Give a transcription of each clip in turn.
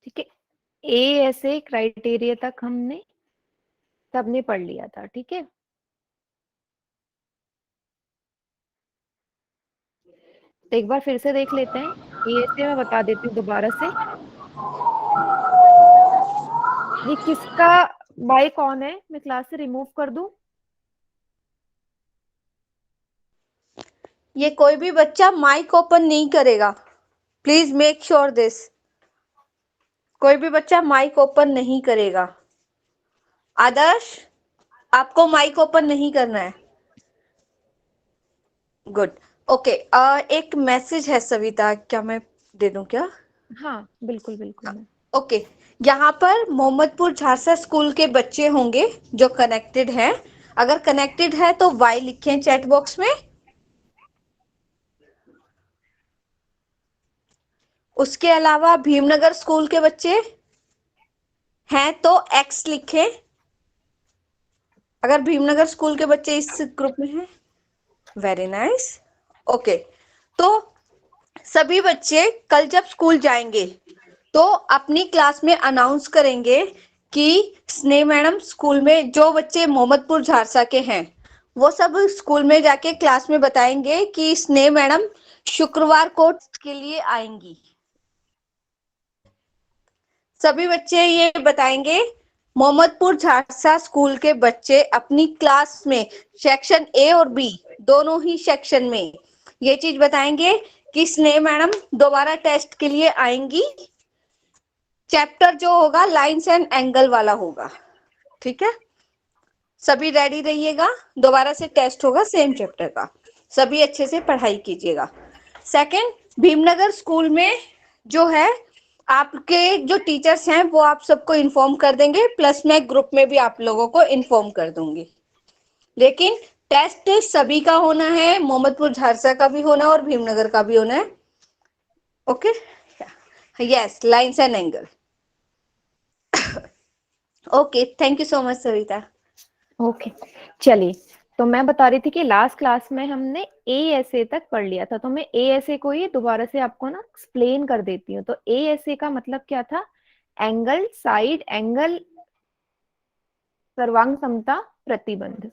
ठीक है, ए ऐसे क्राइटेरिया तक हमने सबने पढ़ लिया था। ठीक है, तो एक बार फिर से देख लेते हैं। ए ऐसे मैं बता देती हूँ दोबारा से। ये किसका माइक ऑन है, मैं क्लास से रिमूव कर दूं? ये कोई भी बच्चा माइक ओपन नहीं करेगा, प्लीज मेक श्योर दिस। कोई भी बच्चा माइक ओपन नहीं करेगा। आदर्श, आपको माइक ओपन नहीं करना है। Good, okay. एक मैसेज है सविता, क्या मैं दे दूं क्या? हाँ बिल्कुल बिल्कुल मैं। ओके, यहाँ पर मोहम्मदपुर झारसा स्कूल के बच्चे होंगे जो कनेक्टेड हैं। अगर कनेक्टेड है तो वाई लिखें चैट बॉक्स में। उसके अलावा भीमनगर स्कूल के बच्चे हैं तो एक्स लिखें, अगर भीमनगर स्कूल के बच्चे इस ग्रुप में हैं। Very nice, okay. तो सभी बच्चे कल जब स्कूल जाएंगे तो अपनी क्लास में अनाउंस करेंगे कि स्नेह मैडम स्कूल में, जो बच्चे मोहम्मदपुर झारसा के हैं वो सब स्कूल में जाके क्लास में बताएंगे कि स्नेह मैडम शुक्रवार को के लिए आएंगी। सभी बच्चे ये बताएंगे, मोहम्मदपुर झारसा स्कूल के बच्चे अपनी क्लास में सेक्शन ए और बी दोनों ही सेक्शन में ये चीज बताएंगे कि स्नेह मैडम दोबारा टेस्ट के लिए आएंगी। चैप्टर जो होगा लाइंस एंड एंगल वाला होगा। ठीक है, सभी रेडी रहिएगा, दोबारा से टेस्ट होगा सेम चैप्टर का। सभी अच्छे से पढ़ाई कीजिएगा। सेकंड, भीमनगर स्कूल में जो है आपके जो टीचर्स हैं वो आप सबको इन्फॉर्म कर देंगे, प्लस मैं ग्रुप में भी आप लोगों को इन्फॉर्म कर दूंगी। लेकिन टेस्ट सभी का होना है, मोहम्मदपुर झारसा का भी होना है और भीमनगर का भी होना है। Okay, yes, lines and angle. Okay, thank you so much Savita. Okay, चलिए, तो मैं बता रही थी कि लास्ट क्लास में हमने ए एस ए तक पढ़ लिया था, तो मैं ए एस ए को ही दोबारा से आपको ना एक्सप्लेन कर देती हूँ। तो ए एस ए का मतलब क्या था? एंगल, साइड एंगल, सर्वांग समता, प्रतिबंध।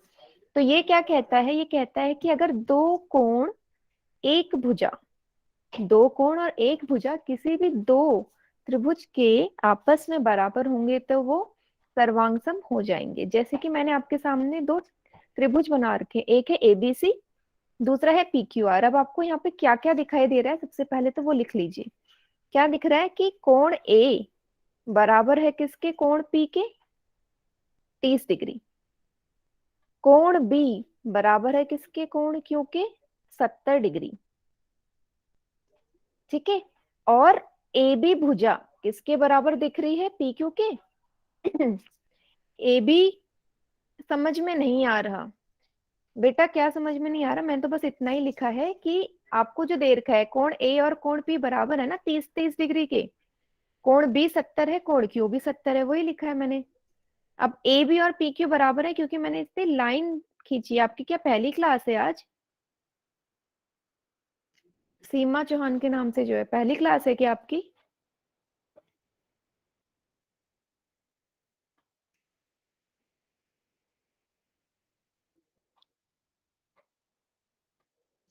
तो ये क्या कहता है? ये कहता है कि अगर दो कोण, एक भुजा, दो कोण और एक भुजा किसी भी दो त्रिभुज के आपस में बराबर होंगे तो वो सर्वांगसम हो जाएंगे। जैसे कि मैंने आपके सामने दो त्रिभुज बना रखे, एक है एबीसी, दूसरा है पी क्यू आर। अब आपको यहाँ पे क्या क्या दिखाई दे रहा है, सबसे पहले तो वो लिख लीजिए। क्या दिख रहा है कि कोण ए बराबर है किसके? कोण पी के, 30 डिग्री। कोण बी बराबर है किसके? कोण क्यू के, 70 डिग्री। ठीक है, और ए बी भुजा किसके बराबर दिख रही है? पी क्यू के। ए बी समझ में नहीं आ रहा बेटा, क्या समझ में नहीं आ रहा? मैंने तो बस इतना ही लिखा है कि आपको जो दे रखा है कोण ए और कोण पी बराबर है ना 30-30 डिग्री के, कोण बी 70 है, कोण क्यू भी 70 है, वही लिखा है मैंने। अब ए बी और पी क्यू बराबर है क्योंकि मैंने इस पे लाइन खींची। आपकी क्या पहली क्लास है आज? सीमा चौहान के नाम से जो है, पहली क्लास है क्या आपकी?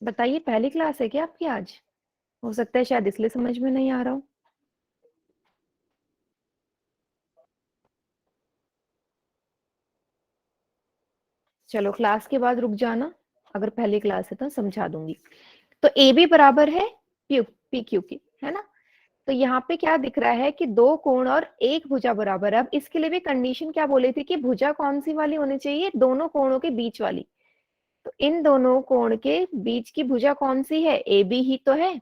बताइए, पहली क्लास है क्या आपकी आज? हो सकता है शायद इसलिए समझ में नहीं आ रहा हो। चलो क्लास के बाद रुक जाना, अगर पहली क्लास है तो समझा दूंगी। तो ए बी बराबर है पी क्यू की, है ना? तो यहाँ पे क्या दिख रहा है कि दो कोण और एक भुजा बराबर है। अब इसके लिए भी कंडीशन क्या बोली थी कि भुजा कौन सी वाली होनी चाहिए? दोनों कोणों के बीच वाली। तो इन दोनों कोण के बीच की भुजा कौन सी है? ए बी ही तो है।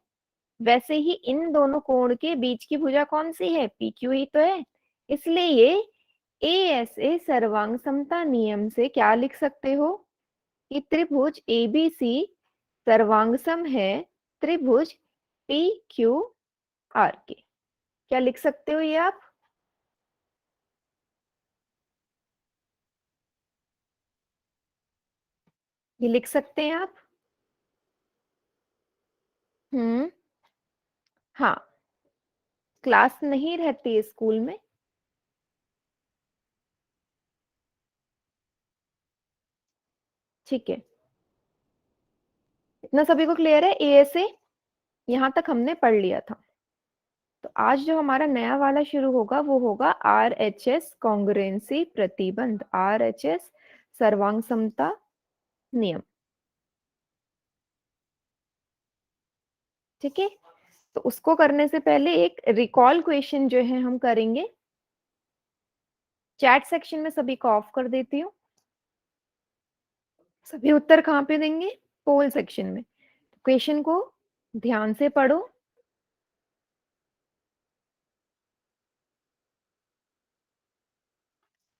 वैसे ही इन दोनों कोण के बीच की भुजा कौन सी है? पी क्यू ही तो है। इसलिए ये ए एस ए सर्वांग समता नियम से क्या लिख सकते हो कि त्रिभुज एबीसी सर्वांगसम है त्रिभुज पी क्यू आर के। क्या लिख सकते हो ये आप? ये लिख सकते हैं आप? हम्म, हाँ। क्लास नहीं रहती है स्कूल में? ठीक है, इतना सभी को क्लियर है? ए से यहां तक हमने पढ़ लिया था। तो आज जो हमारा नया वाला शुरू होगा वो होगा RHS कॉन्ग्रुएंसी प्रतिबंध, RHS सर्वांग समता नियम। ठीक है, तो उसको करने से पहले एक रिकॉल क्वेश्चन जो है हम करेंगे। चैट सेक्शन में सभी को ऑफ कर देती हूँ। सभी उत्तर कहाँ पे देंगे? पोल सेक्शन में। क्वेश्चन को ध्यान से पढ़ो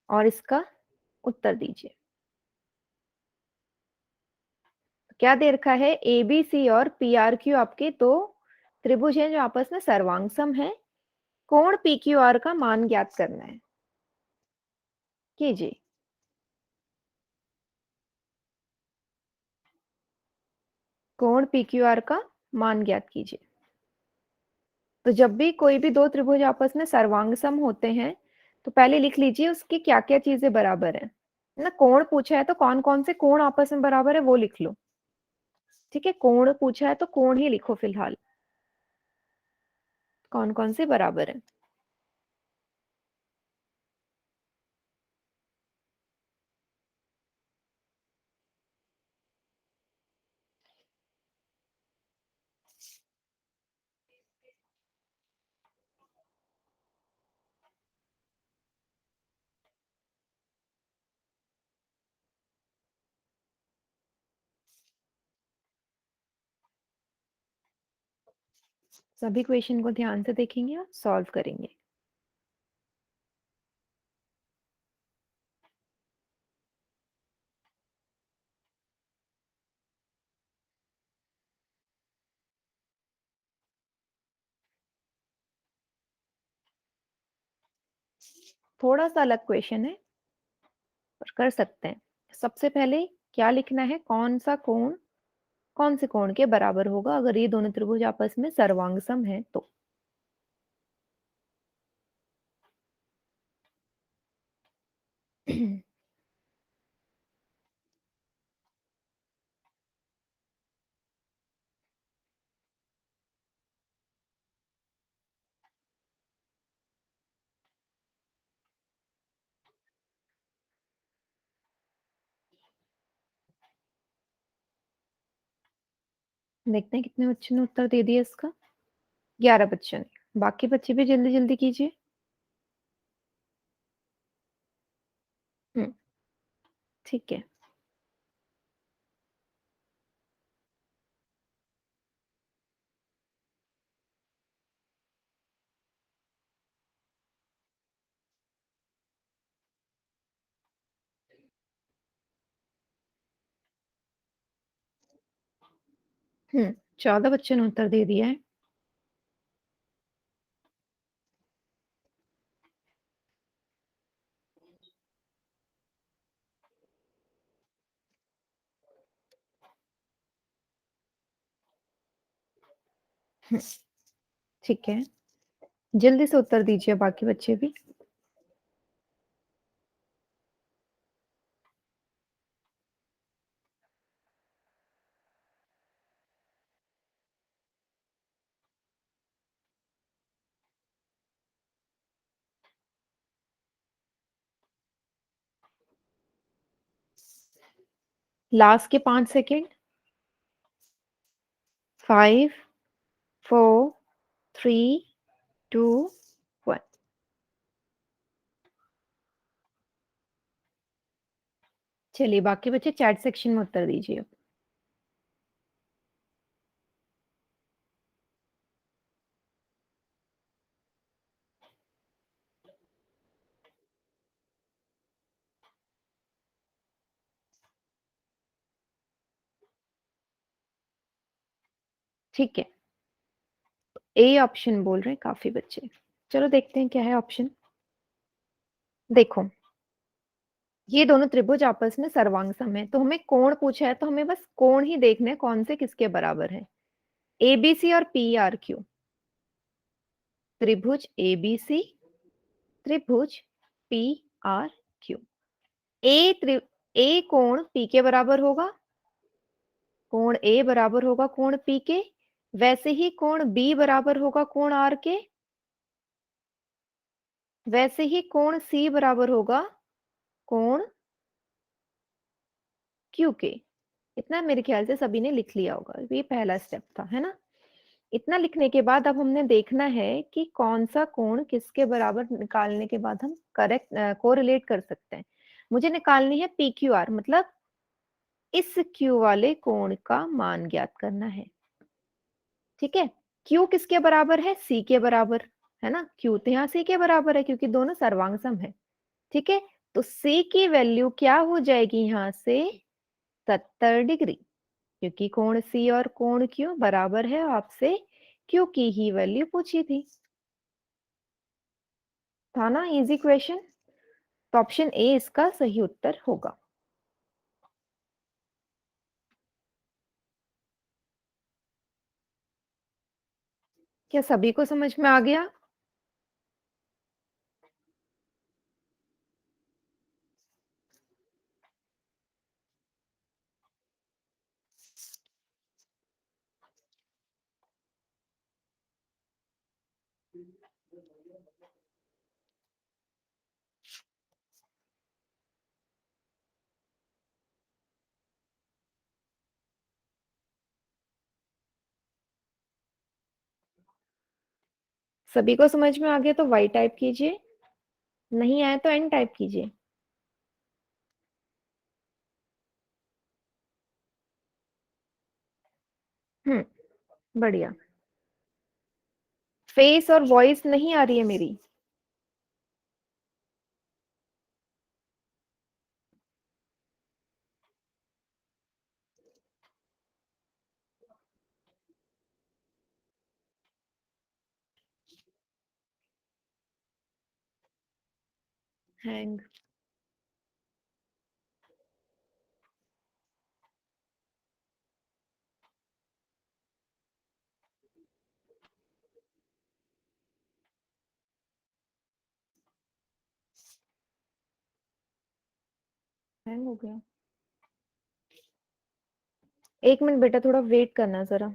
और इसका उत्तर दीजिए। क्या दे रखा है? ABC और PRQ आपके दो त्रिभुज हैं जो आपस में सर्वांगसम है। कोण PQR का मान ज्ञात करना है। कीजिए। कोण PQR का मान ज्ञात कीजिए। तो जब भी कोई भी दो त्रिभुज आपस में सर्वांगसम होते हैं तो पहले लिख लीजिए उसकी क्या क्या चीजें बराबर है ना। कोण पूछा है तो कौन कौन से कोण आपस में बराबर है वो लिख लो। ठीक है, कोण पूछा है तो कोण ही लिखो फिलहाल, कौन कौन से बराबर है। सभी क्वेश्चन को ध्यान से देखेंगे और सॉल्व करेंगे। थोड़ा सा अलग क्वेश्चन है पर कर सकते हैं। सबसे पहले क्या लिखना है? कौन सा कोण कौन से कोण के बराबर होगा अगर ये दोनों त्रिभुज आपस में सर्वांगसम है तो। देखते हैं कितने बच्चों ने उत्तर दे दिया इसका। 11 बच्चों ने। बाकी बच्चे भी जल्दी जल्दी कीजिए। ठीक है। हम्म 14 बच्चों ने उत्तर दे दिया है। ठीक है, जल्दी से उत्तर दीजिए बाकी बच्चे भी। लास्ट के 5 सेकेंड। 5 4 3 2 1। चलिए बाकी बच्चे चैट सेक्शन में उत्तर दीजिए। ठीक है, ए ऑप्शन बोल रहे हैं काफी बच्चे। चलो देखते हैं क्या है ऑप्शन। देखो, ये दोनों त्रिभुज आपस में सर्वांगसम है तो हमें कोण पूछा है तो हमें बस कोण ही देखना है कौन से किसके बराबर है। ABC और PRQ त्रिभुज ABC, त्रिभुज PRQ। ए कोण P के बराबर होगा, कोण A बराबर होगा कोण P के, वैसे ही कोण B बराबर होगा कोण R के, वैसे ही कोण C बराबर होगा कोण Q के। इतना मेरे ख्याल से सभी ने लिख लिया होगा, ये पहला स्टेप था, है ना। इतना लिखने के बाद अब हमने देखना है कि कौन सा कोण किसके बराबर, निकालने के बाद हम करेक्ट कोरिलेट कर सकते हैं। मुझे निकालनी है PQR, मतलब इस Q वाले कोण का मान ज्ञात करना है। ठीक है, Q किसके बराबर है, C के बराबर, है ना। Q तो यहाँ C के बराबर है क्योंकि दोनों सर्वांग सम है। ठीक है, तो C की वैल्यू क्या हो जाएगी यहाँ से, 70 डिग्री, क्योंकि कोण C और कोण Q बराबर है। आपसे Q की ही वैल्यू पूछी थी, था ना इजी क्वेश्चन। तो ऑप्शन ए इसका सही उत्तर होगा। क्या सभी को समझ में आ गया? सभी को समझ में आ गया तो वाई टाइप कीजिए, नहीं आए तो एन टाइप कीजिए। बढ़िया। फेस और वॉइस नहीं आ रही है मेरी। हैंग। हैंग हो गया। एक मिनट बेटा, थोड़ा वेट करना जरा।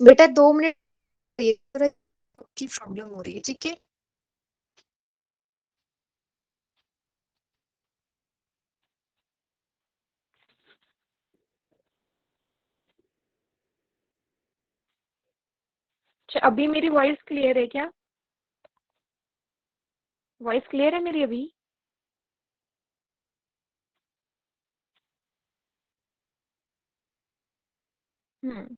बेटा 2 मिनट की प्रॉब्लम हो रही है, ठीक है। अच्छा, अभी मेरी वॉइस क्लियर है क्या? वॉइस क्लियर है मेरी अभी? हम्म,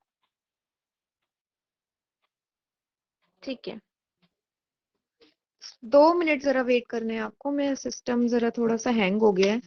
ठीक है। 2 मिनट जरा वेट करने हैं आपको, मेरा सिस्टम जरा थोड़ा सा हैंग हो गया है।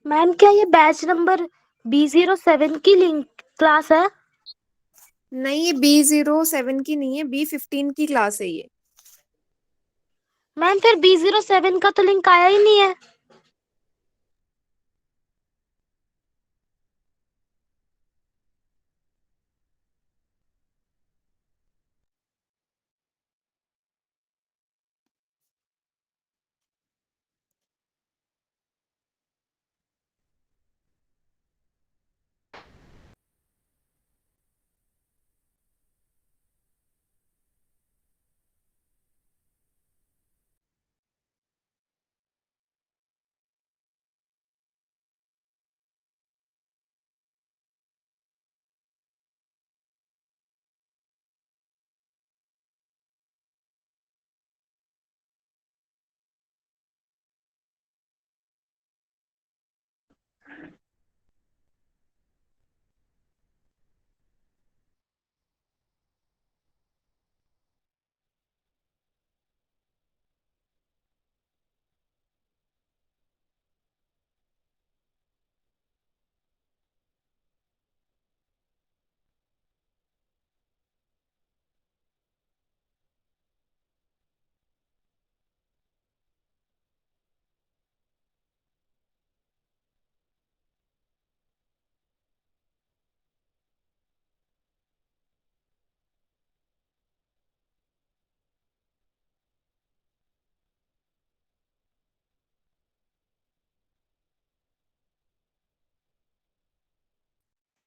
मैम क्या ये बैच नंबर B07 की लिंक क्लास है? नहीं, ये B07 की नहीं है, B15 की क्लास है ये। मैम फिर B07 का तो लिंक आया ही नहीं है।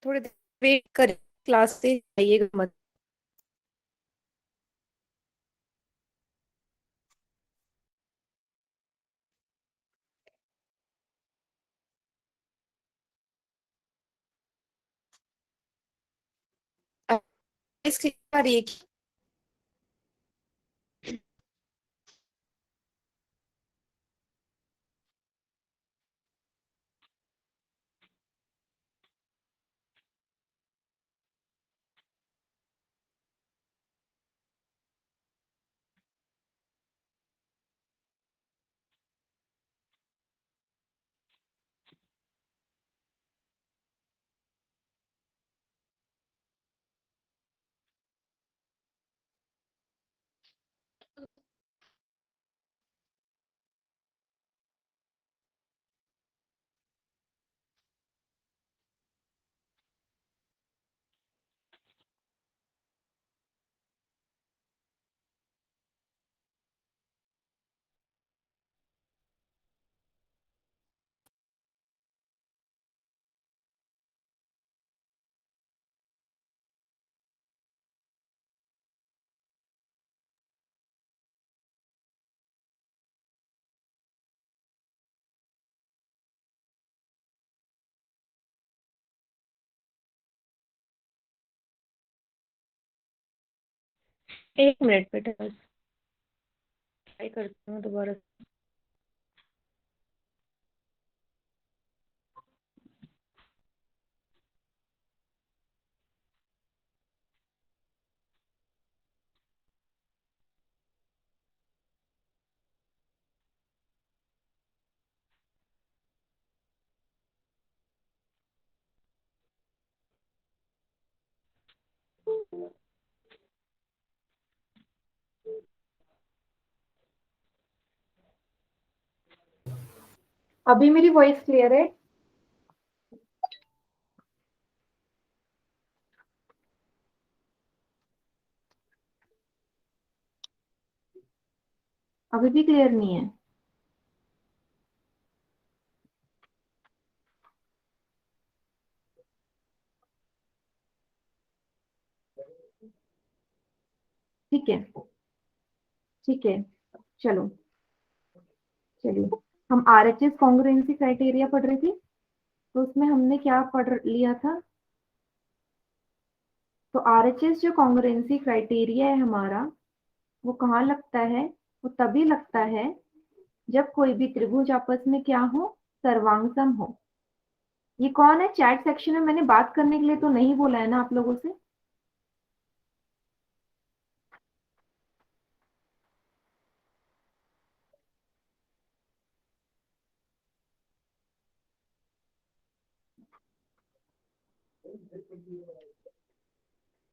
थोड़ी देर वेट कर, क्लास से आइएगा मत। इसके बाद एक एक मिनट बेटा, ट्राई करती हूँ दोबारा। अभी मेरी वॉइस क्लियर है? अभी भी क्लियर नहीं है? ठीक है, ठीक है, चलो चलिए। हम RHS कॉन्ग्रुएंसी क्राइटेरिया पढ़ रहे थे, तो उसमें हमने क्या पढ़ लिया था? तो RHS जो कॉन्ग्रुएंसी क्राइटेरिया है हमारा, वो कहाँ लगता है? वो तभी लगता है जब कोई भी त्रिभुज आपस में क्या हो, सर्वांगसम हो। ये कौन है? चैट सेक्शन में मैंने बात करने के लिए तो नहीं बोला है ना आप लोगों से?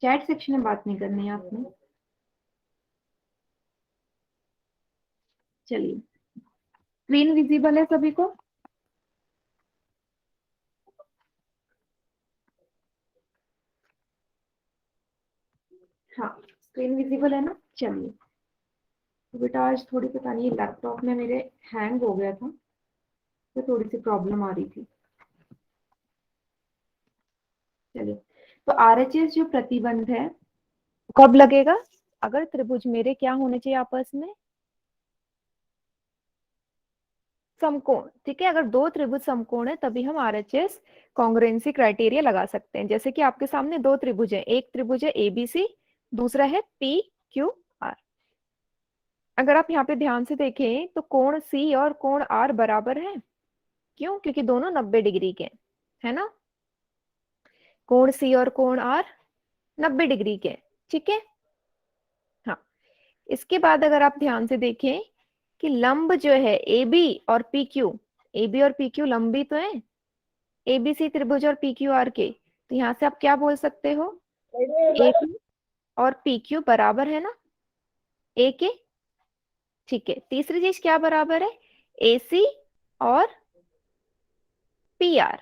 चैट सेक्शन में बात नहीं करनी है आपने। चलिए, स्क्रीन विजिबल है सभी को? हाँ, स्क्रीन विजिबल है ना? चलिए, तो बेटा आज थोड़ी पता नहीं लैपटॉप में मेरे हैंग हो गया था, तो थोड़ी सी प्रॉब्लम आ रही थी। चलिए, तो RHS जो प्रतिबंध है कब लगेगा? अगर त्रिभुज मेरे क्या होने चाहिए आपस में? समकोण। ठीक है, अगर दो त्रिभुज समकोण है तभी हम RHS कॉन्ग्रुएंसी क्राइटेरिया लगा सकते हैं। जैसे कि आपके सामने दो त्रिभुज है, एक त्रिभुज है ABC, दूसरा है PQR। अगर आप यहाँ पे ध्यान से देखें तो कोण C और कोण R बराबर है। क्यों? क्योंकि दोनों 90 डिग्री के हैं, है ना? कोण C और कोण R 90 डिग्री के हैं। ठीक है, हाँ। इसके बाद अगर आप ध्यान से देखें कि लंब जो है AB और PQ, AB और PQ लंबी तो है ABC त्रिभुज और PQR के, तो यहाँ से आप क्या बोल सकते हो? AB और PQ बराबर है ना A के? ठीक है, तीसरी चीज क्या बराबर है? AC और PR,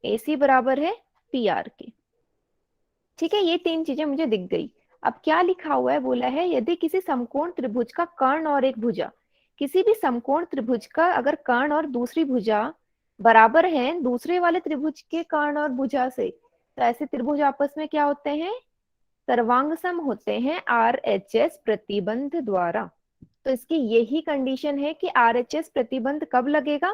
AC बराबर है PR के। ठीक है, ये तीन चीजें मुझे दिख गई। अब क्या लिखा हुआ है? बोला है यदि किसी समकोण त्रिभुज का कर्ण और एक भुजा, किसी भी समकोण त्रिभुज का अगर कर्ण और दूसरी भुजा बराबर है दूसरे वाले त्रिभुज के कर्ण और भुजा से, तो ऐसे त्रिभुज आपस में क्या होते हैं? सर्वांगसम होते हैं RHS प्रतिबंध द्वारा। तो इसकी यही कंडीशन है कि RHS प्रतिबंध कब लगेगा?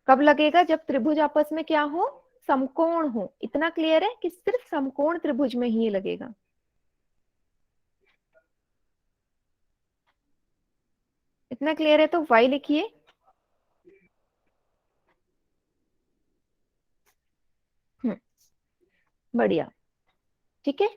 कब लगेगा? जब त्रिभुज आपस में क्या हो? समकोण हो। इतना क्लियर है कि सिर्फ समकोण त्रिभुज में ही ये लगेगा। इतना क्लियर है तो वाई लिखिए। बढ़िया, ठीक है,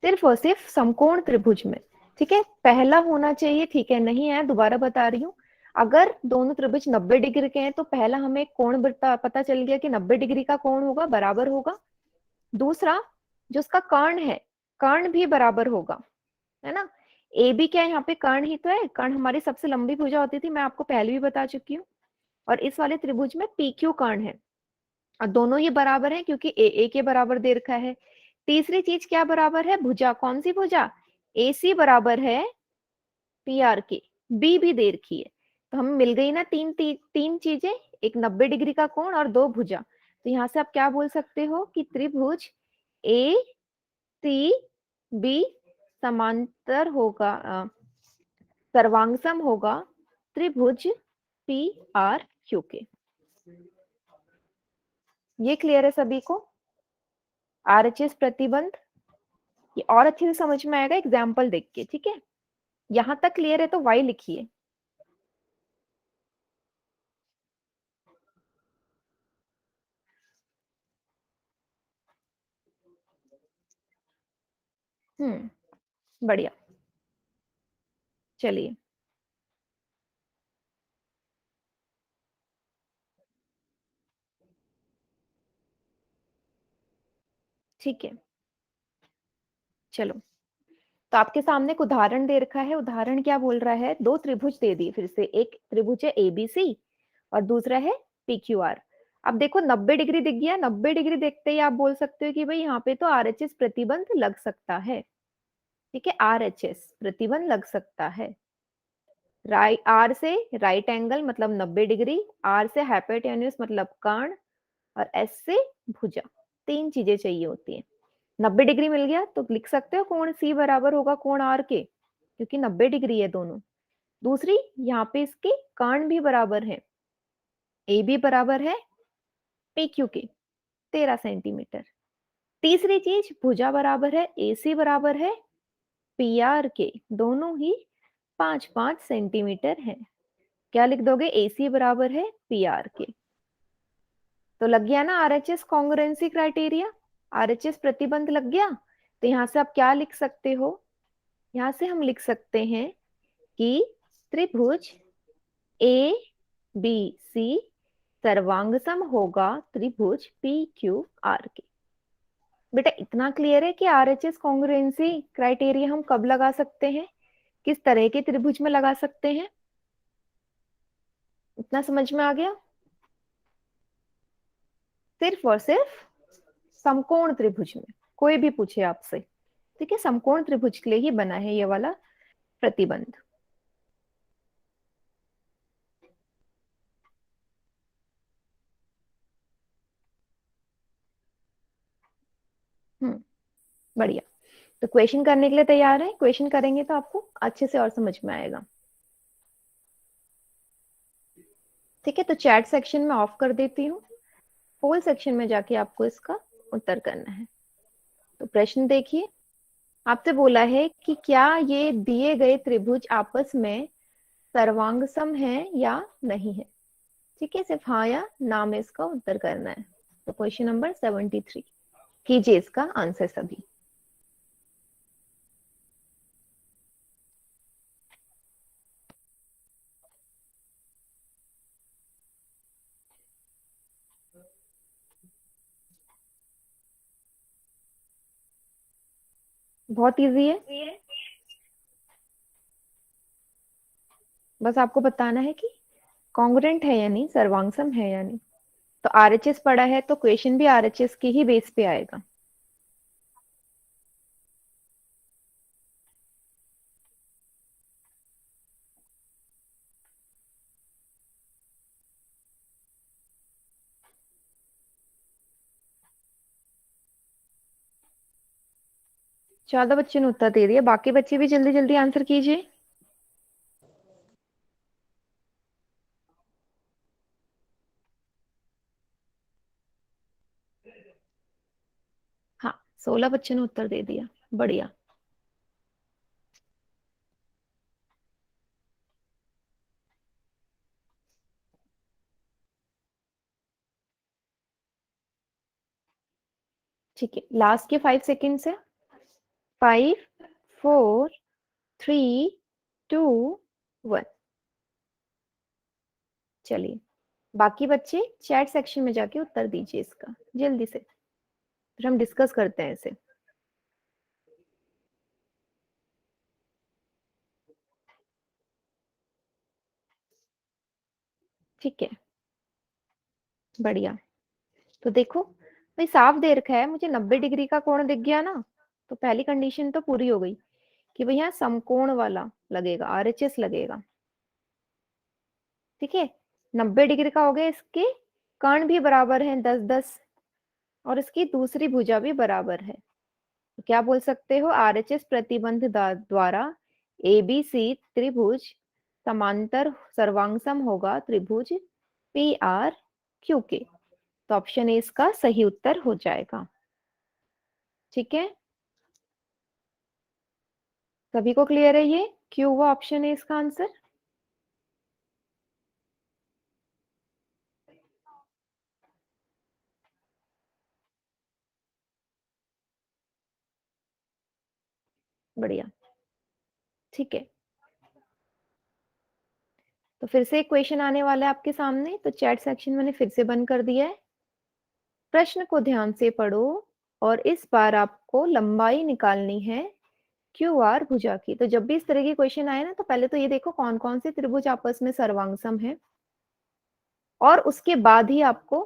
सिर्फ और सिर्फ समकोण त्रिभुज में। ठीक है, पहला होना चाहिए। ठीक है, नहीं है, दोबारा बता रही हूँ। अगर दोनों त्रिभुज 90 डिग्री के हैं तो पहला हमें कोण पता चल गया कि 90 डिग्री का कोण होगा, बराबर होगा। दूसरा, जो उसका कर्ण है, कर्ण भी बराबर होगा, है ना? ए बी क्या है? यहाँ पे कर्ण ही तो है। कर्ण हमारी सबसे लंबी भुजा होती थी, मैं आपको पहले भी बता चुकी हूँ। और इस वाले त्रिभुज में PQ कर्ण है और दोनों ही बराबर हैं क्योंकि ए के बराबर दे रखा है। तीसरी चीज क्या बराबर है? भुजा। कौन सी भुजा? AC बराबर है PR के, B भी दे रखी है। तो हमें मिल गई ना तीन चीजें, एक 90 डिग्री का कोण और दो भुजा। तो यहाँ से आप क्या बोल सकते हो कि त्रिभुज ACB समांतर होगा, सर्वांगसम होगा त्रिभुज PRQ के। ये क्लियर है सभी को? RHS प्रतिबंध ये और अच्छे से समझ में आएगा एग्जाम्पल देख के, ठीक है। यहां तक क्लियर है तो वाई लिखिए। बढ़िया, चलिए। ठीक है, चलो। तो आपके सामने एक उदाहरण दे रखा है। उदाहरण क्या बोल रहा है, दो त्रिभुज दे दिए फिर से। एक त्रिभुज है एबीसी और दूसरा है पीक्यूआर। अब देखो 90 डिग्री दिख गया। 90 डिग्री देखते ही आप बोल सकते हो कि भाई यहाँ पे तो आरएचएस प्रतिबंध लग सकता है। ठीक है, आरएचएस प्रतिबंध लग सकता है। राइट, आर से राइट एंगल मतलब 90 डिग्री, आर से हाइपोटेन्यूस मतलब कर्ण, और एस से भुजा। तीन चीजें चाहिए होती है। 90 डिग्री मिल गया तो लिख सकते हो कोण सी बराबर होगा कोण आर के, क्योंकि 90 डिग्री है दोनों। दूसरी, यहाँ पे इसके कर्ण भी बराबर है। ए बी बराबर है पी क्यू के 13 सेंटीमीटर। तीसरी चीज, भुजा बराबर है ए सी बराबर है पी आर के, दोनों ही 5-5 सेंटीमीटर है। क्या लिख दोगे, ए सी बराबर है पी आर के। तो लग गया ना आरएचएस कॉन्ग्रुएंसी क्राइटेरिया, आरएचएस प्रतिबंध लग गया। तो यहां से आप क्या लिख सकते हो, यहां से हम लिख सकते हैं कि त्रिभुज ए बी सी सर्वांगसम होगा त्रिभुज पी क्यू आर के। बेटा इतना क्लियर है कि आरएचएस कॉन्ग्रुएंसी क्राइटेरिया हम कब लगा सकते हैं, किस तरह के त्रिभुज में लगा सकते हैं, इतना समझ में आ गया। सिर्फ और सिर्फ समकोण त्रिभुज में, कोई भी पूछे आपसे, ठीक है, समकोण त्रिभुज के लिए ही बना है ये वाला प्रतिबंध। बढ़िया। तो क्वेश्चन करने के लिए तैयार है, क्वेश्चन करेंगे तो आपको अच्छे से और समझ में आएगा। ठीक है, तो चैट सेक्शन में ऑफ कर देती हूँ, पोल सेक्शन में जाके आपको इसका उत्तर करना है। तो प्रश्न देखिए, आपसे बोला है कि क्या ये दिए गए त्रिभुज आपस में सर्वांगसम है या नहीं है। ठीक है, सिर्फ हाँ या ना में इसका उत्तर करना है। तो क्वेश्चन नंबर 73 कीजिए इसका आंसर सभी। बहुत इजी है, बस आपको बताना है कि कॉन्ग्रुएंट है या नहीं, सर्वांगसम है या नहीं। तो आरएचएस पढ़ा है तो क्वेश्चन भी आरएचएस के ही बेस पे आएगा। ज्यादा बच्चे ने उत्तर दे दिया, बाकी बच्चे भी जल्दी जल्दी आंसर कीजिए। हाँ, 16 बच्चे ने उत्तर दे दिया, बढ़िया। ठीक है, लास्ट के 5 सेकेंड से 5 4 3 2 1। चलिए, बाकी बच्चे चैट सेक्शन में जाके उत्तर दीजिए इसका जल्दी से, फिर हम डिस्कस करते हैं इसे। ठीक है, बढ़िया। तो देखो भाई साफ दे रखा है, मुझे 90 डिग्री का कोण दिख गया ना, तो पहली कंडीशन तो पूरी हो गई कि भाई यहाँ समकोण वाला लगेगा, आरएचएस लगेगा। ठीक है, 90 डिग्री का हो गया, इसके कर्ण भी बराबर है 10-10, और इसकी दूसरी भुजा भी बराबर है। तो क्या बोल सकते हो, आरएचएस प्रतिबंध द्वारा एबीसी त्रिभुज समांतर सर्वांगसम होगा त्रिभुज पी आर क्यू के। तो ऑप्शन ए इसका सही उत्तर हो जाएगा। ठीक है, सभी को क्लियर है ये? क्यों वो ऑप्शन है इसका आंसर? बढ़िया, ठीक है। तो फिर से एक क्वेश्चन आने वाला है आपके सामने, तो चैट सेक्शन मैंने फिर से बंद कर दिया है। प्रश्न को ध्यान से पढ़ो और इस बार आपको लंबाई निकालनी है क्यू आर भुजा की। तो जब भी इस तरह की क्वेश्चन आए ना, तो पहले तो ये देखो कौन कौन से त्रिभुज आपस में सर्वांगसम है, और उसके बाद ही आपको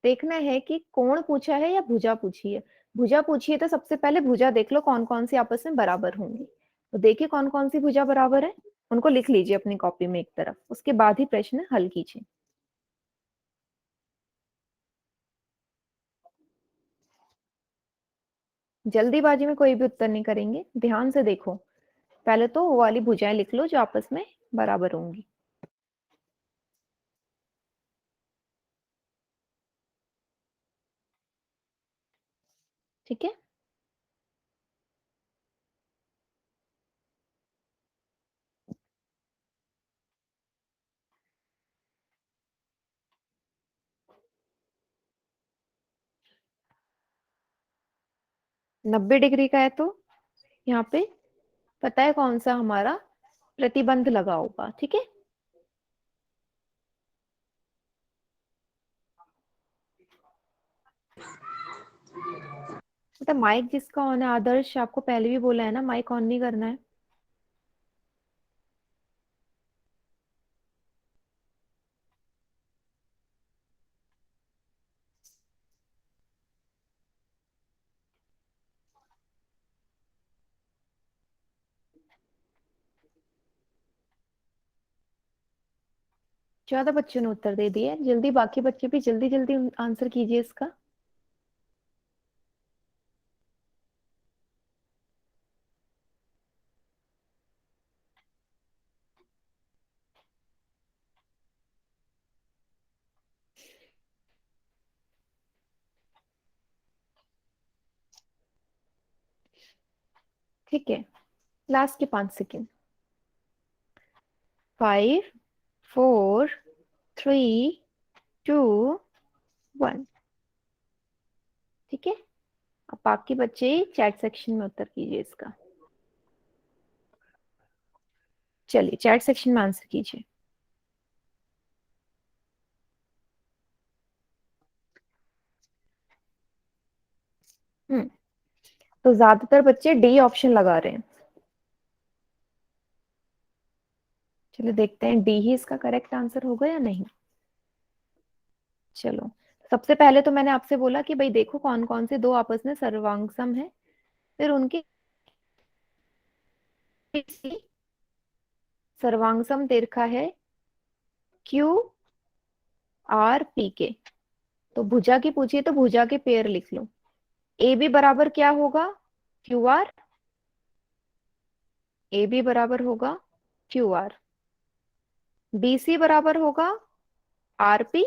देखना है कि कोण पूछा है या भुजा पूछी है। भुजा पूछी है तो सबसे पहले भुजा देख लो कौन कौन सी आपस में बराबर होंगी। तो देखिए कौन कौन सी भुजा बराबर है, उनको लिख लीजिए अपनी कॉपी में एक तरफ, उसके बाद ही प्रश्न हल कीजिए। जल्दीबाजी में कोई भी उत्तर नहीं करेंगे, ध्यान से देखो। पहले तो वो वाली भुजाएं लिख लो जो आपस में बराबर होंगी। ठीक है, नब्बे डिग्री का है तो यहाँ पे पता है कौन सा हमारा प्रतिबंध लगा होगा। ठीक है, मतलब माइक जिसका ऑन है, आदर्श आपको पहले भी बोला है ना माइक ऑन नहीं करना है। ज्यादा बच्चों ने उत्तर दे दिए, जल्दी बाकी बच्चे भी जल्दी जल्दी आंसर कीजिए इसका। ठीक है, लास्ट के 5 सेकेंड। 5, 4, 3, 2, 1। ठीक है, अब बाकी बच्चे चैट सेक्शन में उत्तर कीजिए इसका। चलिए चैट सेक्शन में आंसर कीजिए। हम्म, तो ज्यादातर बच्चे डी ऑप्शन लगा रहे हैं। चलिए देखते हैं डी ही इसका करेक्ट आंसर होगा या नहीं। चलो, सबसे पहले तो मैंने आपसे बोला कि भाई देखो कौन कौन से दो आपस में सर्वांगसम है, फिर उनकी सर्वांगसम रेखा है क्यू आर पी के। तो भुजा की पूछिए तो भुजा के पेयर लिख लो। ए बी बराबर क्या होगा? Q R. ए बी बराबर होगा क्यू आर। बी सी बराबर होगा आर पी।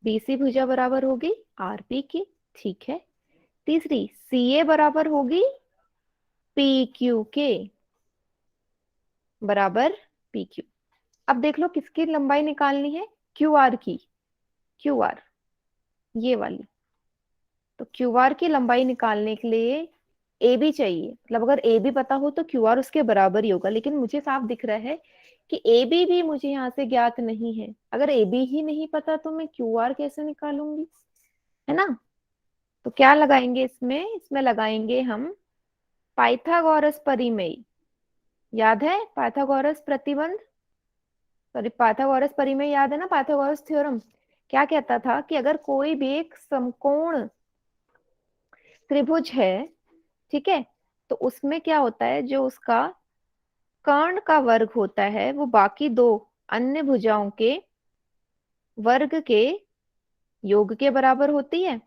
बी सी भुजा बराबर होगी आर पी की। ठीक है, तीसरी सी ए बराबर होगी पी क्यू के बराबर पी क्यू। अब देख लो किसकी लंबाई निकालनी है, क्यू आर की। क्यू आर ये वाली। तो क्यू आर की लंबाई निकालने के लिए ए बी चाहिए, मतलब अगर ए बी पता हो तो क्यू आर उसके बराबर ही होगा, लेकिन मुझे साफ दिख रहा है कि ए बी भी मुझे यहाँ से ज्ञात नहीं है। अगर ए बी ही नहीं पता तो मैं क्यू आर कैसे निकालूंगी, है ना? तो क्या लगाएंगे इसमें? इसमें लगाएंगे हम पाइथागोरस परिमेय। याद है पाइथागोरस प्रतिबंध, सॉरी पाइथागोरस परिमेय याद है ना, पाइथागोरस थ्योरम। क्या कहता था कि अगर कोई भी एक समकोण त्रिभुज है, ठीक है, तो उसमें क्या होता है, जो उसका कर्ण का वर्ग होता है वो बाकी दो अन्य भुजाओं के वर्ग के योग के बराबर होती है।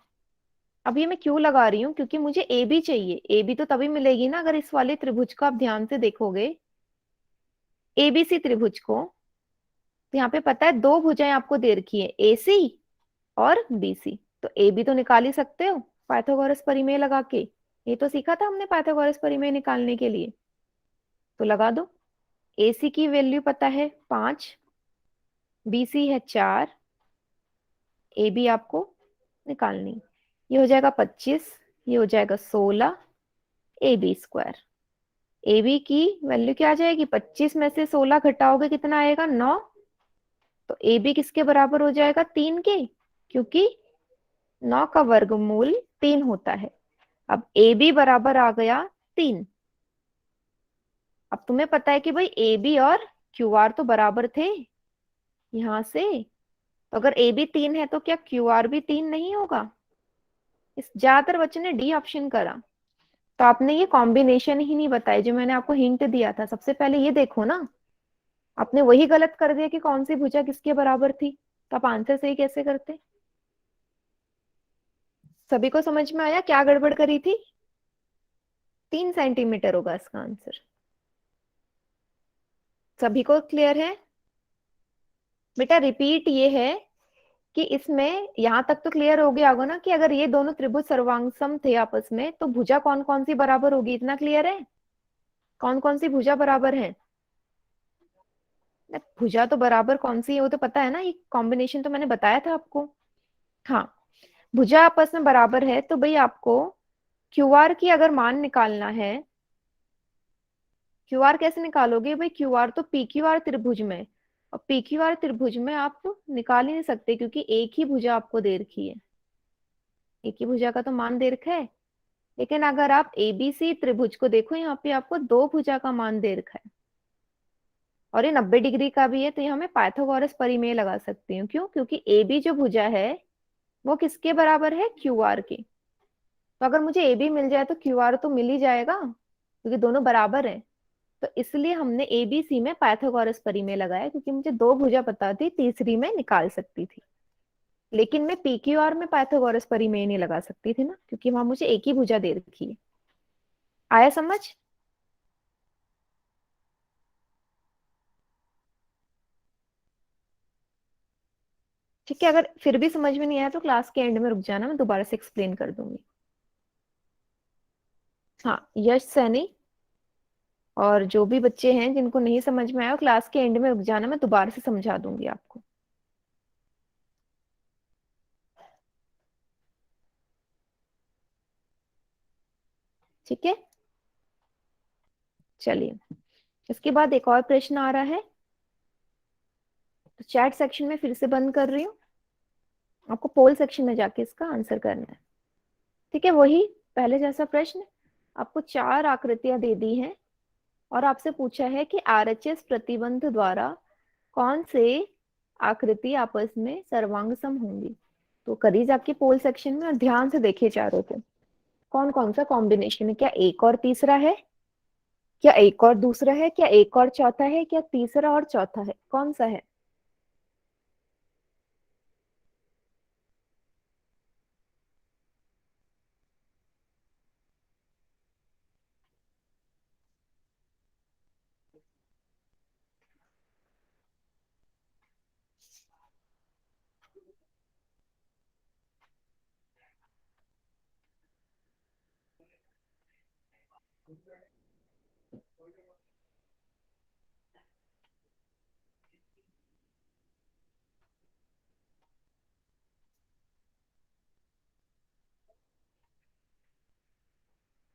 अब ये मैं क्यों लगा रही हूँ, क्योंकि मुझे ए बी चाहिए। ए बी तो तभी मिलेगी ना अगर इस वाले त्रिभुज को आप ध्यान से देखोगे, एबीसी त्रिभुज को। तो यहाँ पे पता है दो भुजाएं आपको दे रखी है, ए सी और बी सी। तो ए बी तो निकाल ही सकते हो पाइथागोरस परिमेय लगा के। ये तो सीखा था हमने पाइथागोरस परिमेय निकालने के लिए। तो लगा दो, AC की वैल्यू पता है 5, BC है 4, AB आपको निकालनी। ये हो जाएगा 25, ये हो जाएगा 16, AB स्क्वायर। AB की वैल्यू क्या आ जाएगी, 25 में से 16 घटाओगे कितना आएगा, 9। तो AB किसके बराबर हो जाएगा, 3 के, क्योंकि 9 का वर्गमूल 3 होता है। अब AB बराबर आ गया 3। अब तुम्हें पता है कि भाई AB और QR तो बराबर थे यहां से, तो अगर AB 3 है तो क्या QR भी 3 नहीं होगा। इस ज्यादातर बच्चों ने डी ऑप्शन करा, तो आपने ये कॉम्बिनेशन ही नहीं बताई जो मैंने आपको हिंट दिया था। सबसे पहले ये देखो ना, आपने वही गलत कर दिया कि कौन सी भुजा किसके बराबर थी, तो आप आंसर सही कैसे करते। सभी को समझ में आया क्या गड़बड़ करी थी। 3 सेंटीमीटर होगा इसका आंसर। सभी को क्लियर है। बेटा रिपीट ये है कि इसमें यहां तक तो क्लियर हो गया होगा ना कि अगर ये दोनों त्रिभुज सर्वांगसम थे आपस में तो भुजा कौन कौन सी बराबर होगी, इतना क्लियर है। कौन कौन सी भुजा बराबर है, भुजा तो बराबर कौन सी है वो तो पता है ना, ये कॉम्बिनेशन तो मैंने बताया था आपको। हाँ, भुजा आपस में बराबर है तो भाई आपको क्यूआर की अगर मान निकालना है, क्यूआर कैसे निकालोगे भाई, क्यूआर तो पीक्यूआर त्रिभुज में, और पीक्यूआर त्रिभुज में आप निकाल ही नहीं सकते क्योंकि एक ही भुजा आपको दे रखी है, एक ही भुजा का तो मान दे रखा है। लेकिन अगर आप एबीसी त्रिभुज को देखो, यहाँ पे आपको दो भुजा का मान दे रखा है और ये 90 डिग्री का भी है, तो यहाँ मैं पाइथागोरस परिमेय लगा सकती हूँ। क्यों, क्योंकि ए बी जो भुजा है वो किसके बराबर है, क्यू आर के। तो अगर मुझे ए बी मिल जाए तो क्यू आर तो मिल ही जाएगा क्योंकि दोनों बराबर हैं। तो इसलिए हमने ए बी सी में पाइथागोरस परिमेय लगाया, क्योंकि मुझे दो भुजा पता थी, तीसरी में निकाल सकती थी। लेकिन मैं पी क्यू आर में पाइथागोरस परिमेय नहीं लगा सकती थी ना, क्योंकि वहां मुझे एक ही भुजा दे रखी है। आया समझ। ठीक है, अगर फिर भी समझ में नहीं आया तो क्लास के एंड में रुक जाना, मैं दोबारा से एक्सप्लेन कर दूंगी। हाँ, यश सैनी और जो भी बच्चे हैं जिनको नहीं समझ में आया क्लास के एंड में रुक जाना, मैं दोबारा से समझा दूंगी आपको। ठीक है, चलिए इसके बाद एक और प्रश्न आ रहा है, तो चैट सेक्शन में फिर से बंद कर रही हूँ, आपको पोल सेक्शन में जाके इसका आंसर करना है। ठीक है, वही पहले जैसा प्रश्न, आपको 4 आकृतियां दे दी हैं और आपसे पूछा है कि आरएचएस प्रतिबंध द्वारा कौन से आकृति आपस में सर्वांग सम होंगी। तो करीज आपकी पोल सेक्शन में, और ध्यान से देखिए चारों को, कौन कौन सा कॉम्बिनेशन है, क्या एक और तीसरा है, क्या एक और दूसरा है, क्या एक और चौथा है, क्या तीसरा और चौथा है, कौन सा है।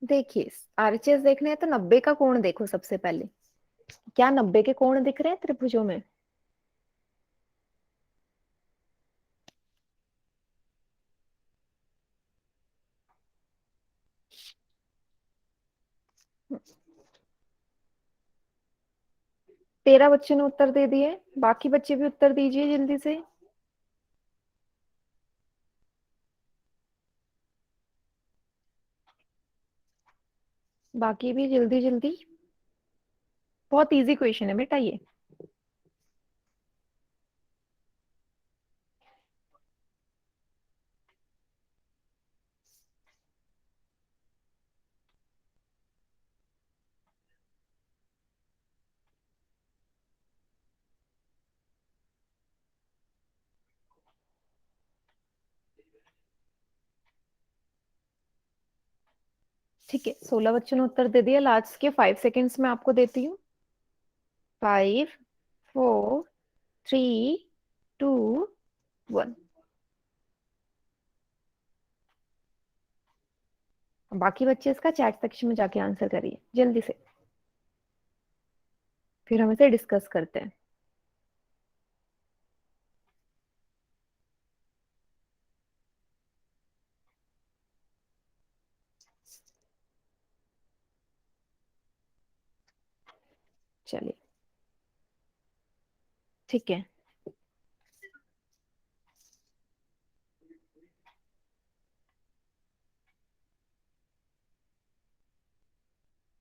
देखिए आरएचएस देखने हैं तो 90 का कोण देखो सबसे पहले, क्या 90 के कोण दिख रहे हैं त्रिभुजों में। हम्म, 13 बच्चों ने उत्तर दे दिए, बाकी बच्चे भी उत्तर दीजिए जल्दी से। बाकी भी जल्दी जल्दी, बहुत इजी क्वेश्चन है बेटा ये। ठीक है, 16 बच्चों ने उत्तर दे दिया। लास्ट के 5 सेकेंड्स में आपको देती हूँ। 5, 4, 3, 2, 1। बाकी बच्चे इसका चैट सेक्शन में जाके आंसर करिए जल्दी से, फिर हम इसे डिस्कस करते हैं। चलिए ठीक है,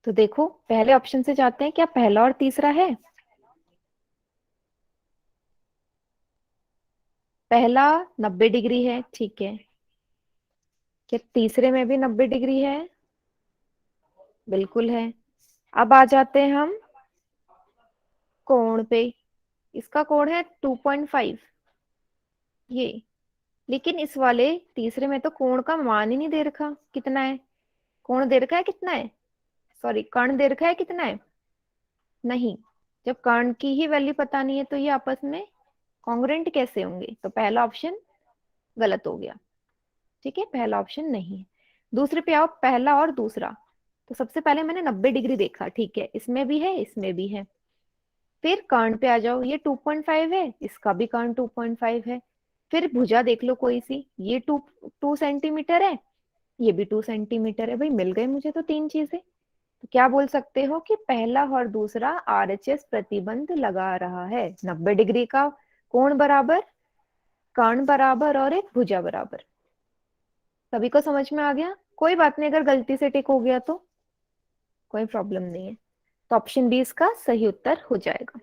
तो देखो पहले ऑप्शन से जाते हैं। क्या पहला और तीसरा है? पहला 90 डिग्री है, ठीक है। क्या तीसरे में भी 90 डिग्री है? बिल्कुल है। अब आ जाते हैं हम कोण पे। इसका कोण है 2.5, ये। लेकिन इस वाले तीसरे में तो कोण का मान ही नहीं दे रखा, कितना है? कोण दे रखा है कितना है, सॉरी कर्ण दे रखा है कितना है? नहीं। जब कर्ण की ही वैल्यू पता नहीं है तो ये आपस में कॉन्ग्रुएंट कैसे होंगे? तो पहला ऑप्शन गलत हो गया। ठीक है, पहला ऑप्शन नहीं है। दूसरे पे आओ, पहला और दूसरा। तो सबसे पहले मैंने 90 डिग्री देखा, ठीक है, इसमें भी है इसमें भी है। फिर कर्ण पे आ जाओ, ये 2.5 है, इसका भी कर्ण 2.5 है। फिर भुजा देख लो कोई सी, ये 2 सेंटीमीटर है, ये भी 2 सेंटीमीटर है। भाई मिल गए मुझे तो तीन चीजें। तो क्या बोल सकते हो कि पहला और दूसरा आरएचएस प्रतिबंध लगा रहा है। 90 डिग्री का कोण बराबर, कर्ण बराबर और एक भुजा बराबर। सभी को समझ में आ गया? कोई बात नहीं अगर गलती से टिक हो गया तो कोई प्रॉब्लम नहीं है। तो ऑप्शन बी इसका सही उत्तर हो जाएगा।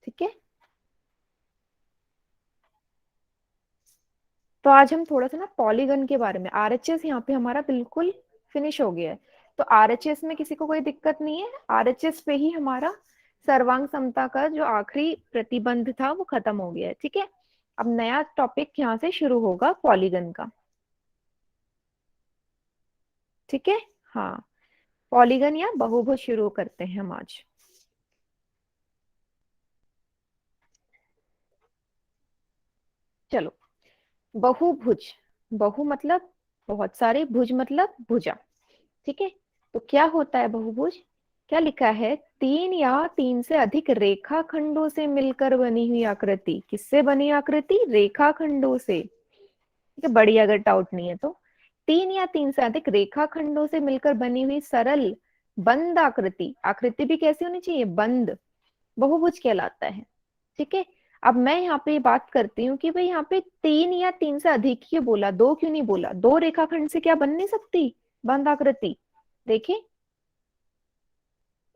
ठीक है, तो आज हम थोड़ा सा ना पॉलीगन के बारे में, आरएचएस यहाँ पे हमारा बिल्कुल फिनिश हो गया है। तो आरएचएस में किसी को कोई दिक्कत नहीं है, आरएचएस पे ही हमारा सर्वांग समता का जो आखिरी प्रतिबंध था वो खत्म हो गया है। ठीक है, अब नया टॉपिक यहाँ से शुरू होगा पॉलीगन का। ठीक है, हाँ, पॉलीगन या बहुभुज शुरू करते हैं हम आज। चलो, बहुभुज, बहु मतलब बहुत सारे, भुज मतलब भुजा। ठीक है, तो क्या होता है बहुभुज? क्या लिखा है? तीन या तीन से अधिक रेखाखंडों से मिलकर बनी हुई आकृति। किससे बनी आकृति? रेखाखंडों से। ठीक है, बड़ी अगर डाउट नहीं है तो। तीन या तीन से अधिक रेखाखंडों से मिलकर बनी हुई सरल बंद आकृति, आकृति भी कैसी होनी चाहिए? बंद, बहुभुज कहलाता है। ठीक है, अब मैं यहाँ पे बात करती हूँ कि भाई यहाँ पे तीन या तीन से अधिक ही बोला, दो क्यों नहीं बोला? दो रेखाखंड से क्या बन नहीं सकती बंद आकृति? देखिए,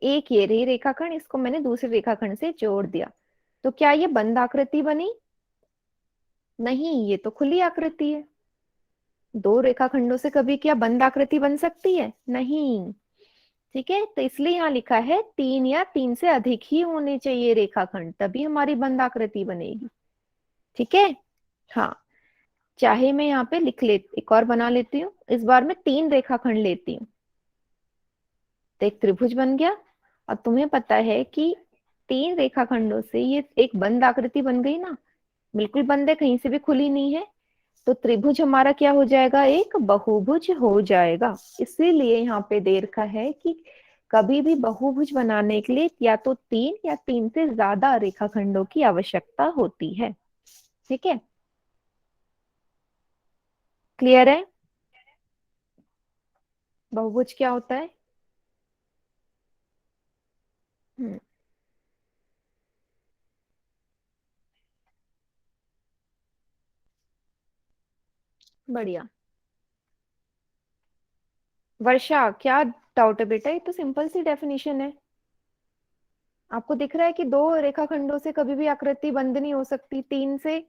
एक ये रही रेखाखंड, इसको मैंने दूसरे रेखाखंड से जोड़ दिया, तो क्या ये बंद आकृति बनी? नहीं, ये तो खुली आकृति है। दो रेखाखंडों से कभी क्या बंद आकृति बन सकती है? नहीं। ठीक है, तो इसलिए यहाँ लिखा है तीन या तीन से अधिक ही होने चाहिए रेखाखंड, तभी हमारी बंद आकृति बनेगी। ठीक है, हाँ, चाहे मैं यहाँ पे लिख ले, एक और बना लेती हूँ। इस बार मैं तीन रेखाखंड लेती हूँ, तो एक त्रिभुज बन गया। और तुम्हें पता है कि तीन रेखाखंडों से ये एक बंद आकृति बन गई ना, बिल्कुल बंद है, कहीं से भी खुली नहीं है। तो त्रिभुज हमारा क्या हो जाएगा? एक बहुभुज हो जाएगा। इसीलिए यहाँ पे दे रखा है कि कभी भी बहुभुज बनाने के लिए या तो तीन या तीन से ज्यादा रेखाखंडों की आवश्यकता होती है। ठीक है, क्लियर है? बहुभुज क्या होता है? हम्म, बढ़िया। वर्षा, क्या डाउट है बेटा? ये तो सिंपल सी डेफिनेशन है। आपको दिख रहा है कि दो रेखाखंडों से कभी भी आकृति बंद नहीं हो सकती, तीन से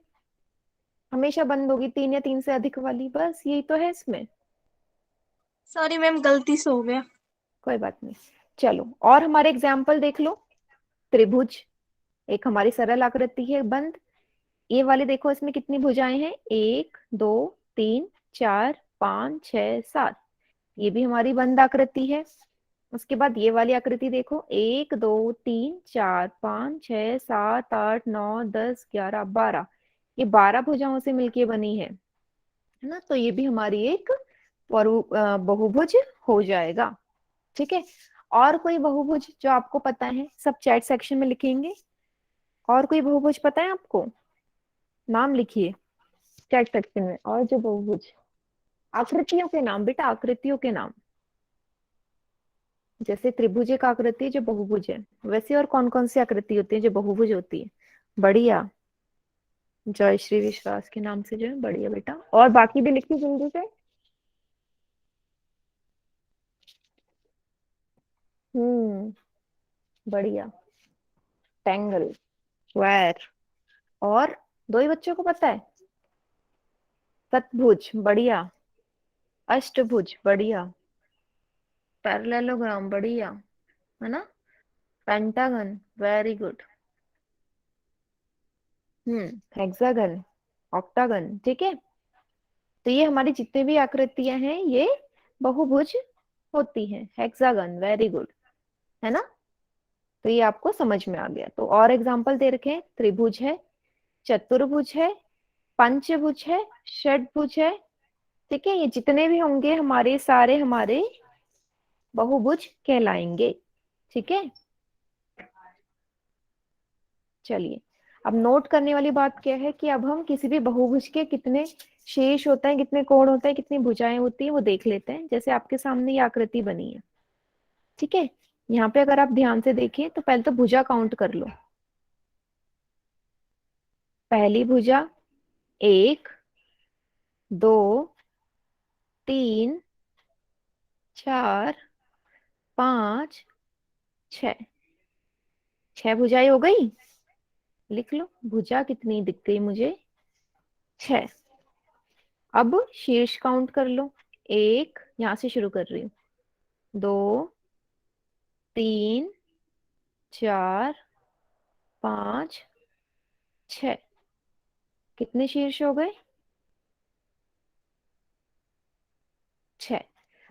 हमेशा बंद होगी, तीन या तीन से अधिक वाली, बस यही तो है इसमें। सॉरी मैम, गलती से हो गया। कोई बात नहीं, चलो और हमारे एग्जाम्पल देख लो। त्रिभुज एक हमारी सरल आकृति है बंद, ये वाले देखो, इसमें कितनी भुजाएं हैं, 1 2 3 4 5 6 7। ये भी हमारी बंद आकृति है। उसके बाद ये वाली आकृति देखो, 1 2 3 4 5 6 7 8 9 10 11 12। ये 12 भुजाओं से मिलके बनी है ना। तो ये भी हमारी एक बहुभुज हो जाएगा। ठीक है। और कोई बहुभुज जो आपको पता है, सब चैट सेक्शन में लिखेंगे। और कोई बहुभुज पता है आपको? नाम लिखिए चैट सेक्शन में। और जो बहुभुज, आकृतियों के नाम बेटा, आकृतियों के नाम। जैसे त्रिभुज एक आकृति जो बहुभुज है, वैसे और कौन कौन सी आकृति होती है जो बहुभुज होती है? बढ़िया, जयश्री विश्वास के नाम से जो है, बढ़िया बेटा। और बाकी भी लिखिए जल्दी से। बढ़िया। Triangle, square. और दो ही बच्चों को पता है। सतभुज, बढ़िया। अष्टभुज, बढ़िया। पैरेललोग्राम, बढ़िया, है ना। Pentagon, very good. Hexagon, octagon. ठीक है। तो ये हमारी जितने भी आकृतियां हैं ये बहुभुज होती हैं। हेक्सागन, वेरी गुड, है ना। तो ये आपको समझ में आ गया। तो और एग्जांपल दे रखे हैं, त्रिभुज है, चतुर्भुज है, पंचभुज है, षटभुज है। ठीक है। ये जितने भी होंगे हमारे, सारे हमारे बहुभुज कहलाएंगे। ठीक है। चलिए, अब नोट करने वाली बात क्या है कि अब हम किसी भी बहुभुज के कितने शेष होते हैं, कितने कोण होते हैं, कितनी भुजाएं होती हैं, वो देख लेते हैं। जैसे आपके सामने ये आकृति बनी है। ठीक है। यहाँ पे अगर आप ध्यान से देखें तो पहले तो भुजा काउंट कर लो। पहली भुजा 1 2 3 4 5 6। 6 भुजाएं हो गई। लिख लो भुजा कितनी दिख गई मुझे, 6। अब शीर्ष काउंट कर लो। 1, यहां से शुरू कर रही हूँ, 2 3 4 5 6। कितने शीर्ष हो गए, 6।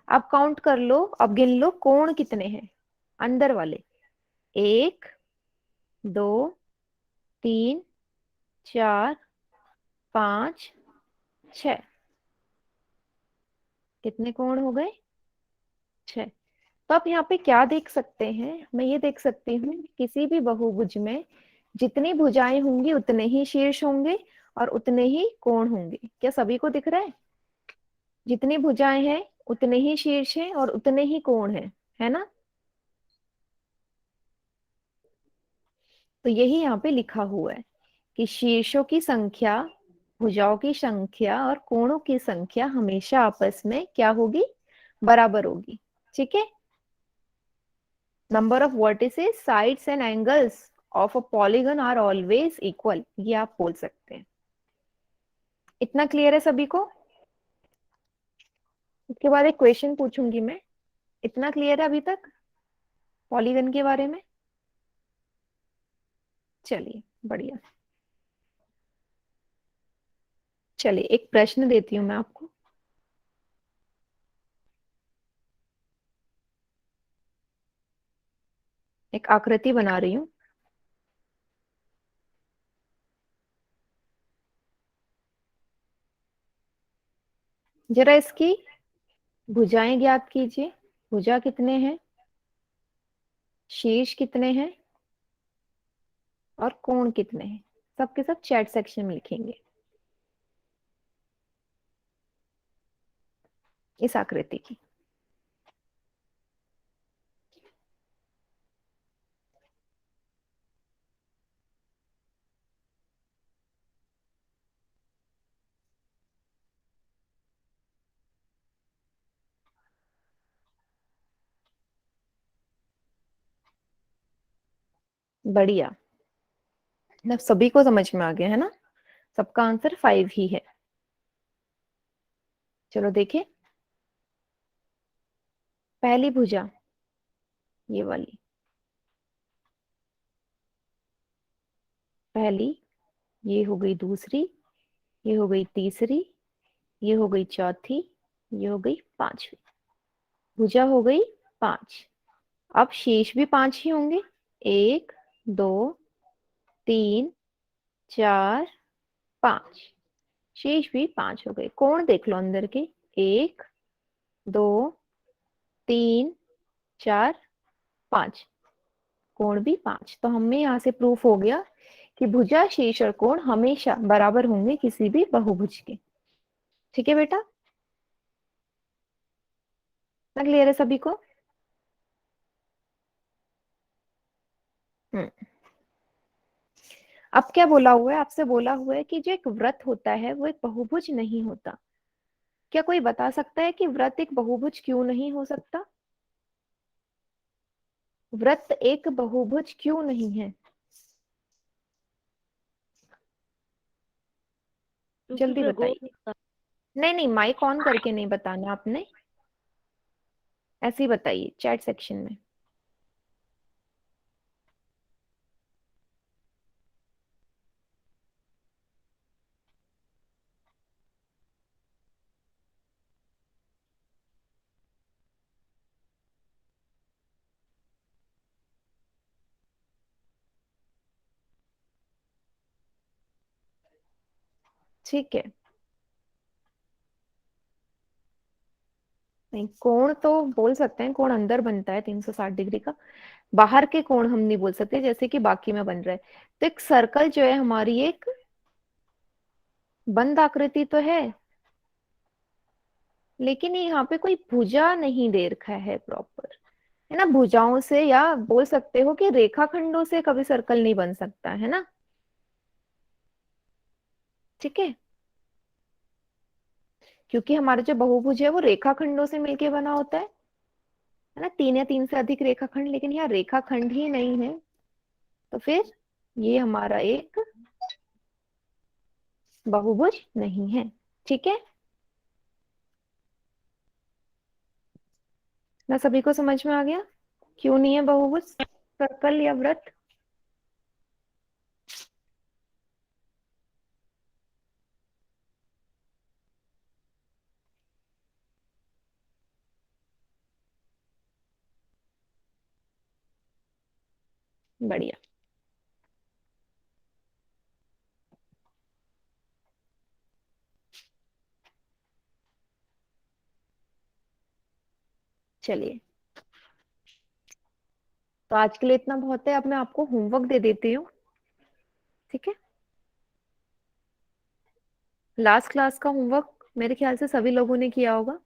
अब काउंट कर लो, अब गिन लो कोण कितने हैं अंदर वाले। 1 2 3 4 5 6। कितने कोण हो गए, 6। तो आप यहाँ पे क्या देख सकते हैं, मैं ये देख सकती हूँ किसी भी बहुभुज में जितनी भुजाएं होंगी उतने ही शीर्ष होंगे और उतने ही कोण होंगे। क्या सभी को दिख रहा है? जितनी भुजाएं हैं उतने ही शीर्ष हैं और उतने ही कोण हैं, है ना। तो यही यहाँ पे लिखा हुआ है कि शीर्षों की संख्या, भुजाओं की संख्या और कोणों की संख्या हमेशा आपस में क्या होगी, बराबर होगी। ठीक है। Number of vertices, sides and angles of a polygon are always equal, ये आप बोल सकते हैं। इतना क्लियर है सभी को? इसके बाद एक क्वेश्चन पूछूंगी मैं। इतना क्लियर है अभी तक पॉलीगन के बारे में? चलिए, बढ़िया। चलिए, एक प्रश्न देती हूँ मैं आपको। एक आकृति बना रही हूँ। जरा इसकी भुजाएं ज्ञात कीजिए। भुजा कितने हैं, शीर्ष कितने हैं और कोण कितने हैं, सबके सब चैट सेक्शन में लिखेंगे इस आकृति की। बढ़िया, मतलब सभी को समझ में आ गया है ना। सबका आंसर 5 ही है। चलो देखिए, पहली भुजा ये वाली, पहली ये हो गई दूसरी, ये हो गई तीसरी, ये हो गई चौथी, ये हो गई पांचवी। भुजा हो गई 5। अब शेष भी 5 ही होंगे। 1 2 3 4 5, शेष भी 5 हो गए। कोण देख लो अंदर के, 1 2 3 4 5, कोण भी 5। तो हमें यहाँ से प्रूफ हो गया कि भुजा, शेष और कोण हमेशा बराबर होंगे किसी भी बहुभुज के। ठीक है बेटा, ना क्लियर है सभी को? हम्म। अब क्या बोला हुआ है, आपसे बोला हुआ है कि जो एक व्रत होता है वो एक बहुभुज नहीं होता। क्या कोई बता सकता है कि व्रत एक बहुभुज क्यों नहीं हो सकता? व्रत एक बहुभुज क्यों नहीं है? जल्दी बताइए। नहीं नहीं, माइक ऑन करके नहीं बताना आपने, ऐसे ही बताइए चैट सेक्शन में। ठीक है, नहीं कोण तो बोल सकते हैं, कोण अंदर बनता है 360 डिग्री का, बाहर के कोण हम नहीं बोल सकते जैसे कि बाकी में बन रहा है। तो एक सर्कल जो है हमारी एक बंद आकृति तो है, लेकिन ये यहाँ पे कोई भुजा नहीं दे रखा है प्रॉपर, है ना। भुजाओं से या बोल सकते हो कि रेखाखंडों से कभी सर्कल नहीं बन सकता, है ना। ठीक है, क्योंकि हमारा जो बहुभुज है वो रेखाखंडों से मिलके बना होता है ना, 3 या 3 से अधिक रेखाखंड, लेकिन यहाँ रेखाखंड ही नहीं है, तो फिर ये हमारा एक बहुभुज नहीं है। ठीक है ना, सभी को समझ में आ गया क्यों नहीं है बहुभुज सर्कल या व्रत? बढ़िया, चलिए तो आज के लिए इतना बहुत है। अब मैं आपको होमवर्क दे देती हूँ, ठीक है। लास्ट क्लास का होमवर्क मेरे ख्याल से सभी लोगों ने किया होगा।